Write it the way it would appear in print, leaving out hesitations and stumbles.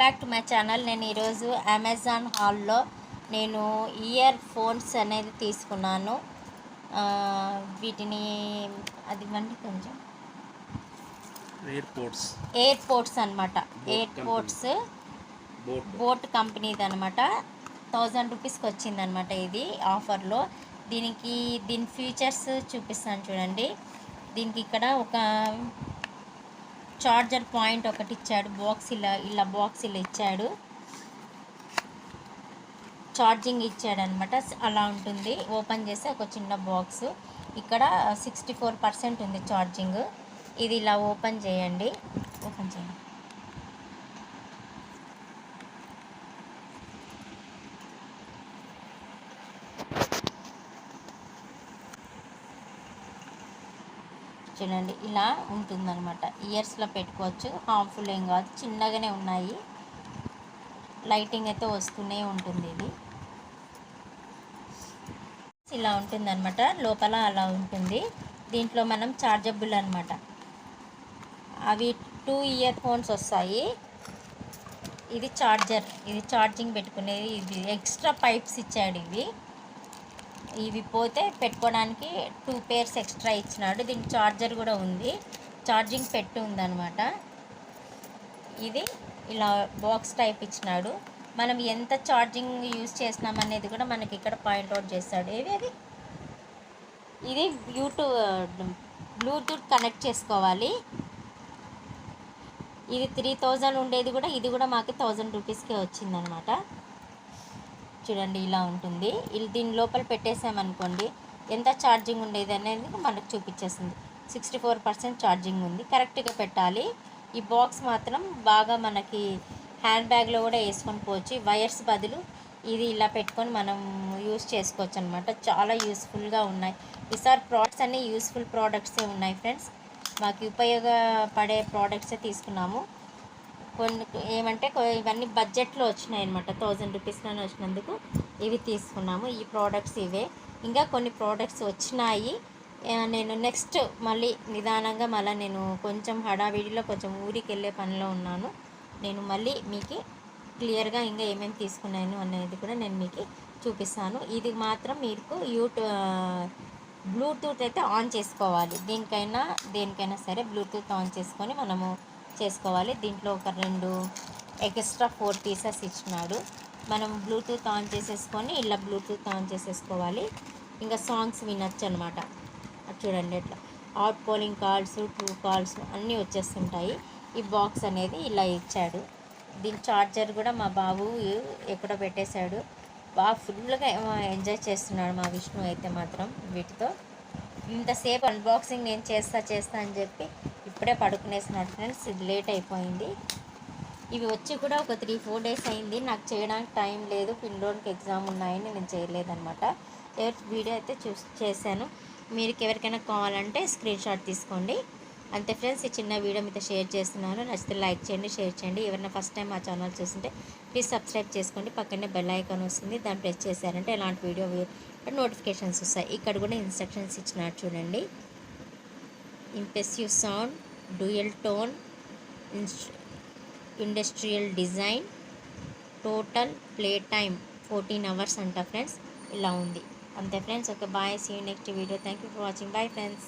Back to my channel. నేను ఈరోజు Amazon హాల్లో నేను ఇయర్ ఫోన్స్ అనేది తీసుకున్నాను. వీటిని అది వండి కొంచెం ఎయిర్పోర్ట్స్ అనమాట. ఎయిర్పోర్ట్స్ బోట్ కంపెనీది అనమాట. 1000 రూపీస్కి వచ్చిందనమాట ఇది ఆఫర్లో. దీని ఫీచర్స్ చూపిస్తాను చూడండి. దీనికి ఇక్కడ ఒక చార్జర్ పాయింట్ ఒకటి ఇచ్చాడు. బాక్స్ ఇలా ఇచ్చాడు. ఛార్జింగ్ ఇచ్చాడు అనమాట. అలా ఉంటుంది. ఓపెన్ చేస్తే ఒక చిన్న బాక్స్. ఇక్కడ 64% ఉంది ఛార్జింగ్. ఇది ఇలా ఓపెన్ చేయండి. చూడండి, ఇలా ఉంటుందన్నమాట. ఇయర్స్లో పెట్టుకోవచ్చు. హార్మ్ఫుల్ ఏం కాదు. చిన్నగానే ఉన్నాయి. లైటింగ్ అయితే వస్తూనే ఉంటుంది. ఇది ఇలా ఉంటుందన్నమాట. లోపల అలా ఉంటుంది. దీంట్లో మనం చార్జబుల్ అనమాట. అవి 2 ఇయర్ ఫోన్స్ వస్తాయి. ఇది చార్జర్. ఇది ఛార్జింగ్ పెట్టుకునేది. ఇది ఎక్స్ట్రా పైప్స్ ఇచ్చాడు. ఇవి పోతే పెట్టుకోవడానికి 2 పేర్స్ ఎక్స్ట్రా ఇచ్చినాడు. దీనికి చార్జర్ కూడా ఉంది. ఛార్జింగ్ పెట్టి ఉందన్నమాట. ఇది ఇలా బాక్స్ టైప్ ఇచ్చినాడు. మనం ఎంత ఛార్జింగ్ యూజ్ చేసినాం అనేది కూడా మనకి ఇక్కడ పాయింట్అవుట్ చేస్తాడు. ఇది బ్లూటూత్ కనెక్ట్ చేసుకోవాలి. ఇది 3000 ఉండేది కూడా, ఇది కూడా మాకు 1000 రూపీస్కే వచ్చిందనమాట. చూడండి, ఇలా ఉంటుంది. దీని లోపల పెట్టేసామనుకోండి, ఎంత ఛార్జింగ్ ఉండేది అనేది మనకు చూపించేస్తుంది. 64% ఛార్జింగ్ ఉంది. కరెక్ట్గా పెట్టాలి. ఈ బాక్స్ మాత్రం బాగా మనకి హ్యాండ్ బ్యాగ్లో కూడా వేసుకొని పోవచ్చు. వైర్స్ బదులు ఇది ఇలా పెట్టుకొని మనం యూస్ చేసుకోవచ్చు అనమాట. చాలా యూస్ఫుల్గా ఉన్నాయి. ఈసారి ప్రోడక్ట్స్ అన్నీ యూస్ఫుల్ ప్రోడక్ట్సే ఉన్నాయి ఫ్రెండ్స్. మాకు ఉపయోగపడే ప్రోడక్ట్సే తీసుకున్నాము. ఏమంటే ఇవన్నీ బడ్జెట్లో వచ్చినాయి అనమాట. 1000 రూపీస్లోనే వచ్చినందుకు ఇవి తీసుకున్నాము. ఈ ప్రోడక్ట్స్ ఇవే. ఇంకా కొన్ని ప్రోడక్ట్స్ వచ్చినాయి. నేను నెక్స్ట్ మళ్ళీ నిదానంగా నేను కొంచెం హడావిడిలో కొంచెం ఊరికి వెళ్ళే పనిలో ఉన్నాను. నేను మళ్ళీ మీకు క్లియర్గా ఇంకా ఏమేమి తీసుకున్నాను అనేది కూడా నేను మీకు చూపిస్తాను. ఇది మాత్రం మీకు బ్లూటూత్ అయితే ఆన్ చేసుకోవాలి. దేనికైనా సరే బ్లూటూత్ ఆన్ చేసుకొని మనము చేసుకోవాలి. దీంట్లో ఒక 2 ఎక్స్ట్రా 4 పీసెస్ ఇచ్చినాడు. మనం బ్లూటూత్ ఆన్ చేసేసుకొని ఇలా బ్లూటూత్ ఆన్ చేసేసుకోవాలి. ఇంకా సాంగ్స్ వినొచ్చు అనమాట. చూడండి, ఇట్లా out polling calls, true calls అన్నీ వచ్చేస్తుంటాయి. ఈ బాక్స్ అనేది ఇలా ఇచ్చాడు. దీని ఛార్జర్ కూడా మా బాబు ఎక్కడో పెట్టేశాడు. బాగా ఫుల్గా ఎంజాయ్ చేస్తున్నాడు మా విష్ణు అయితే మాత్రం వీటితో. ఇంతసేపు అన్బాక్సింగ్ నేను చేస్తా అని చెప్పి ఇప్పుడే పడుకునేసినాడు ఫ్రెండ్స్. ఇది లేట్ అయిపోయింది. ఇవి వచ్చి కూడా ఒక 3-4 డేస్ అయింది. నాకు చేయడానికి టైం లేదు. పిల్లోనికి ఎగ్జామ్ ఉన్నాయని నేను చేయలేదన్నమాట. వీడియో అయితే చేశాను. మీరు ఎవరికైనా కావాలంటే స్క్రీన్ షాట్ తీసుకోండి. అంతే ఫ్రెండ్స్, ఈ చిన్న వీడియో మీతో షేర్ చేస్తున్నాను. నచ్చితే లైక్ చేయండి, షేర్ చేయండి. ఎవరైనా ఫస్ట్ టైం మా ఛానల్ చూస్తుంటే ప్లీజ్ సబ్స్క్రైబ్ చేసుకోండి. పక్కనే బెల్ ఐకాన్ వస్తుంది. దాన్ని ప్రెస్ చేశారంటే ఎలాంటి వీడియో నోటిఫికేషన్స్ వస్తాయి. ఇక్కడ కూడా ఇన్స్ట్రక్షన్స్ ఇచ్చినారు చూడండి. Impressive sound, dual tone, industrial design, total play time 14 hours అంట ఫ్రెండ్స్. ఇలా ఉంది. అంతే friends. Okay, bye. See you next video. Thank you for watching. Bye friends.